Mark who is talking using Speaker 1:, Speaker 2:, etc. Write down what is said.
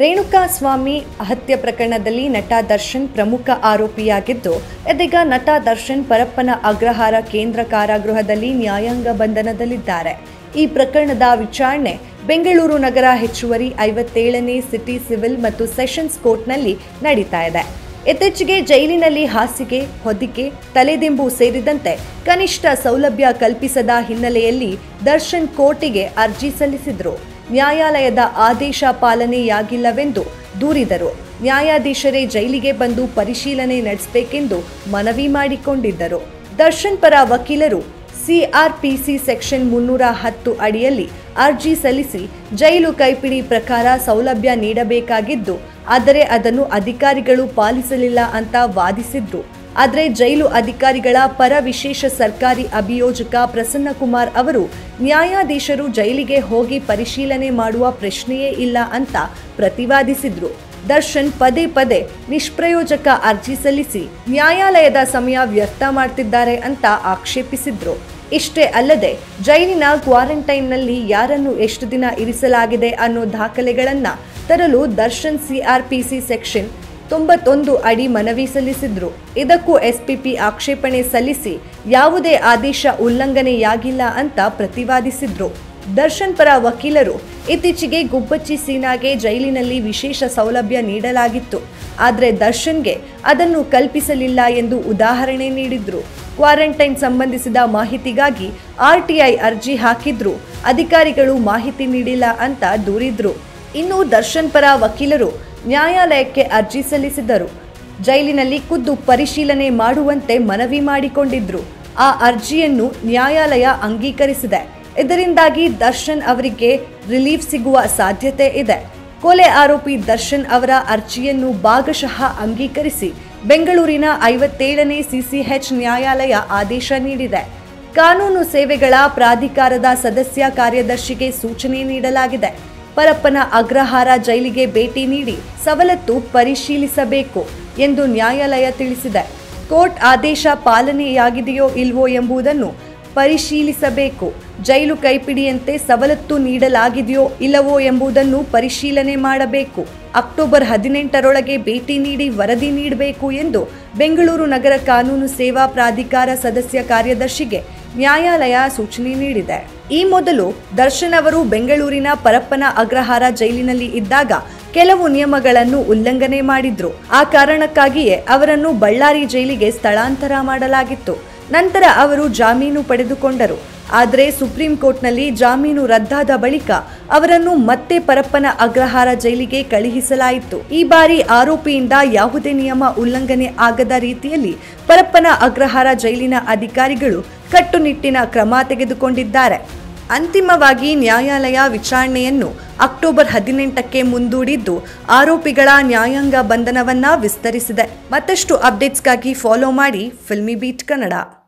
Speaker 1: ರೇಣುಕಾಸ್ವಾಮಿ ಹತ್ಯೆ ಪ್ರಕರಣದಲ್ಲಿ ನಟ ದರ್ಶನ್ ಪ್ರಮುಖ ಆರೋಪಿಯಾಗಿದ್ದು, ಇದೀಗ ನಟ ದರ್ಶನ್ ಪರಪ್ಪನ ಅಗ್ರಹಾರ ಕೇಂದ್ರ ಕಾರಾಗೃಹದಲ್ಲಿ ನ್ಯಾಯಾಂಗ ಬಂಧನದಲ್ಲಿದ್ದಾರೆ. ಈ ಪ್ರಕರಣದ ವಿಚಾರಣೆ ಬೆಂಗಳೂರು ನಗರ ಹೆಚ್ಚುವರಿ 57ನೇ ಸಿಟಿ ಸಿವಿಲ್ ಮತ್ತು ಸೆಷನ್ಸ್ ಕೋರ್ಟ್ನಲ್ಲಿ ನಡೀತಾ ಇದೆ. ಇತ್ತೀಚೆಗೆ ಜೈಲಿನಲ್ಲಿ ಹಾಸಿಗೆ, ಹೊದಿಕೆ, ತಲೆದಿಂಬು ಸೇರಿದಂತೆ ಕನಿಷ್ಠ ಸೌಲಭ್ಯ ಕಲ್ಪಿಸದ ಹಿನ್ನೆಲೆಯಲ್ಲಿ ದರ್ಶನ್ ಕೋರ್ಟಿಗೆ ಅರ್ಜಿ ಸಲ್ಲಿಸಿದ್ರು. ನ್ಯಾಯಾಲಯದ ಆದೇಶ ಪಾಲನೆಯಾಗಿಲ್ಲವೆಂದು ದೂರಿದರು. ನ್ಯಾಯಾಧೀಶರೇ ಜೈಲಿಗೆ ಬಂದು ಪರಿಶೀಲನೆ ನಡೆಸಬೇಕೆಂದು ಮನವಿ ಮಾಡಿಕೊಂಡಿದ್ದರು. ದರ್ಶನ್ ಪರ ವಕೀಲರು ಸಿಆರ್ಪಿಸಿ ಸೆಕ್ಷನ್ 310 ಅಡಿಯಲ್ಲಿ ಅರ್ಜಿ ಸಲ್ಲಿಸಿ ಜೈಲು ಕೈಪಿಡಿ ಪ್ರಕಾರ ಸೌಲಭ್ಯ ನೀಡಬೇಕಾಗಿದ್ದು, ಆದರೆ ಅದನ್ನು ಅಧಿಕಾರಿಗಳು ಪಾಲಿಸಲಿಲ್ಲ ಅಂತ ವಾದಿಸಿದ್ರು. ಆದರೆ ಜೈಲು ಅಧಿಕಾರಿಗಳ ಪರ ವಿಶೇಷ ಸರ್ಕಾರಿ ಅಭಿಯೋಜಕ ಪ್ರಸನ್ನಕುಮಾರ್ ಅವರು ನ್ಯಾಯಾಧೀಶರು ಜೈಲಿಗೆ ಹೋಗಿ ಪರಿಶೀಲನೆ ಮಾಡುವ ಪ್ರಶ್ನೆಯೇ ಇಲ್ಲ ಅಂತ ಪ್ರತಿವಾದಿಸಿದ್ರು. ದರ್ಶನ್ ಪದೇ ಪದೇ ನಿಷ್ಪ್ರಯೋಜಕ ಅರ್ಜಿ ಸಲ್ಲಿಸಿ ನ್ಯಾಯಾಲಯದ ಸಮಯ ವ್ಯರ್ಥ ಮಾಡ್ತಿದ್ದಾರೆ ಅಂತ ಆಕ್ಷೇಪಿಸಿದ್ರು. ಇಷ್ಟೇ ಅಲ್ಲದೆ ಜೈಲಿನ ಕ್ವಾರಂಟೈನ್ನಲ್ಲಿ ಯಾರನ್ನು ಎಷ್ಟು ದಿನ ಇರಿಸಲಾಗಿದೆ ಅನ್ನೋ ದಾಖಲೆಗಳನ್ನ ತರಲು ದರ್ಶನ್ ಸಿಆರ್ಪಿಸಿ ಸೆಕ್ಷನ್ 91 ಅಡಿ ಮನವಿ ಸಲ್ಲಿಸಿದ್ರು. ಇದಕ್ಕೂ ಎಸ್ಪಿಪಿ ಆಕ್ಷೇಪಣೆ ಸಲ್ಲಿಸಿ ಯಾವುದೇ ಆದೇಶ ಉಲ್ಲಂಘನೆಯಾಗಿಲ್ಲ ಅಂತ ಪ್ರತಿವಾದಿಸಿದ್ರು. ದರ್ಶನ್ ಪರ ವಕೀಲರು ಇತ್ತೀಚೆಗೆ ಗುಬ್ಬಚ್ಚಿ ಸೀನಾಗೆ ಜೈಲಿನಲ್ಲಿ ವಿಶೇಷ ಸೌಲಭ್ಯ ನೀಡಲಾಗಿತ್ತು, ಆದರೆ ದರ್ಶನ್ಗೆ ಅದನ್ನು ಕಲ್ಪಿಸಲಿಲ್ಲ ಎಂದು ಉದಾಹರಣೆ ನೀಡಿದ್ರು. ಕ್ವಾರಂಟೈನ್ ಸಂಬಂಧಿಸಿದ ಮಾಹಿತಿಗಾಗಿ ಆರ್ಟಿಐ ಅರ್ಜಿ ಹಾಕಿದ್ರು, ಅಧಿಕಾರಿಗಳು ಮಾಹಿತಿ ನೀಡಿಲ್ಲ ಅಂತ ದೂರಿದ್ರು. ಇನ್ನು ದರ್ಶನ್ ಪರ ವಕೀಲರು ನ್ಯಾಯಾಲಯಕ್ಕೆ ಅರ್ಜಿ ಸಲ್ಲಿಸಿದರು. ಜೈಲಿನಲ್ಲಿ ಖುದ್ದು ಪರಿಶೀಲನೆ ಮಾಡುವಂತೆ ಮನವಿ ಮಾಡಿಕೊಂಡಿದ್ರು. ಆ ಅರ್ಜಿಯನ್ನು ನ್ಯಾಯಾಲಯ ಅಂಗೀಕರಿಸಿದೆ. ಇದರಿಂದಾಗಿ ದರ್ಶನ್ ಅವರಿಗೆ ರಿಲೀಫ್ ಸಿಗುವ ಸಾಧ್ಯತೆ ಇದೆ. ಕೊಲೆ ಆರೋಪಿ ದರ್ಶನ್ ಅವರ ಅರ್ಜಿಯನ್ನು ಭಾಗಶಃ ಅಂಗೀಕರಿಸಿ ಬೆಂಗಳೂರಿನ 57ನೇ ಸಿಸಿಎಚ್ ನ್ಯಾಯಾಲಯ ಆದೇಶ ನೀಡಿದೆ. ಕಾನೂನು ಸೇವೆಗಳ ಪ್ರಾಧಿಕಾರದ ಸದಸ್ಯ ಕಾರ್ಯದರ್ಶಿಗೆ ಸೂಚನೆ ನೀಡಲಾಗಿದೆ. ಪರಪ್ಪನ ಅಗ್ರಹಾರ ಜೈಲಿಗೆ ಭೇಟಿ ನೀಡಿ ಸವಲತ್ತು ಪರಿಶೀಲಿಸಬೇಕು ಎಂದು ನ್ಯಾಯಾಲಯ ತಿಳಿಸಿದೆ. ಕೋರ್ಟ್ ಆದೇಶ ಪಾಲನೆಯಾಗಿದೆಯೋ ಇಲ್ವೋ ಎಂಬುದನ್ನು ಪರಿಶೀಲಿಸಬೇಕು. ಜೈಲು ಕೈಪಿಡಿಯಂತೆ ಸವಲತ್ತು ನೀಡಲಾಗಿದೆಯೋ ಇಲ್ಲವೋ ಎಂಬುದನ್ನು ಪರಿಶೀಲನೆ ಮಾಡಬೇಕು. ಅಕ್ಟೋಬರ್ 18ರೊಳಗೆ ಭೇಟಿ ನೀಡಿ ವರದಿ ನೀಡಬೇಕು ಎಂದು ಬೆಂಗಳೂರು ನಗರ ಕಾನೂನು ಸೇವಾ ಪ್ರಾಧಿಕಾರ ಸದಸ್ಯ ಕಾರ್ಯದರ್ಶಿಗೆ ನ್ಯಾಯಾಲಯ ಸೂಚನೆ ನೀಡಿದೆ. ಈ ಮೊದಲು ದರ್ಶನ್ ಅವರು ಬೆಂಗಳೂರಿನ ಪರಪ್ಪನ ಅಗ್ರಹಾರ ಜೈಲಿನಲ್ಲಿ ಇದ್ದಾಗ ಕೆಲವು ನಿಯಮಗಳನ್ನು ಉಲ್ಲಂಘನೆ ಮಾಡಿದ್ರು. ಆ ಕಾರಣಕ್ಕಾಗಿಯೇ ಅವರನ್ನು ಬಳ್ಳಾರಿ ಜೈಲಿಗೆ ಸ್ಥಳಾಂತರ ಮಾಡಲಾಗಿತ್ತು. ನಂತರ ಅವರು ಜಾಮೀನು ಪಡೆದುಕೊಂಡರು. ಆದರೆ ಸುಪ್ರೀಂ ಕೋರ್ಟ್ನಲ್ಲಿ ಜಾಮೀನು ರದ್ದಾದ ಬಳಿಕ ಅವರನ್ನು ಮತ್ತೆ ಪರಪ್ಪನ ಅಗ್ರಹಾರ ಜೈಲಿಗೆ ಕಳುಹಿಸಲಾಯಿತು. ಈ ಬಾರಿ ಆರೋಪಿಯಿಂದ ಯಾವುದೇ ನಿಯಮ ಉಲ್ಲಂಘನೆ ಆಗದ ರೀತಿಯಲ್ಲಿ ಪರಪ್ಪನ ಅಗ್ರಹಾರ ಜೈಲಿನ ಅಧಿಕಾರಿಗಳು ಕಟ್ಟುನಿಟ್ಟಿನ ಕ್ರಮ ತೆಗೆದುಕೊಂಡಿದ್ದಾರೆ. ಅಂತಿಮವಾಗಿ ನ್ಯಾಯಾಲಯ ವಿಚಾರಣೆಯನ್ನು ಅಕ್ಟೋಬರ್ 18ಕ್ಕೆ ಮುಂದೂಡಿದ್ದು, ಆರೋಪಿಗಳ ನ್ಯಾಯಾಂಗ ಬಂಧನವನ್ನ ವಿಸ್ತರಿಸಿದೆ. ಮತ್ತಷ್ಟು ಅಪ್ಡೇಟ್ಸ್ಗಾಗಿ ಫಾಲೋ ಮಾಡಿ ಫಿಲ್ಮಿ ಬೀಟ್ ಕನ್ನಡ.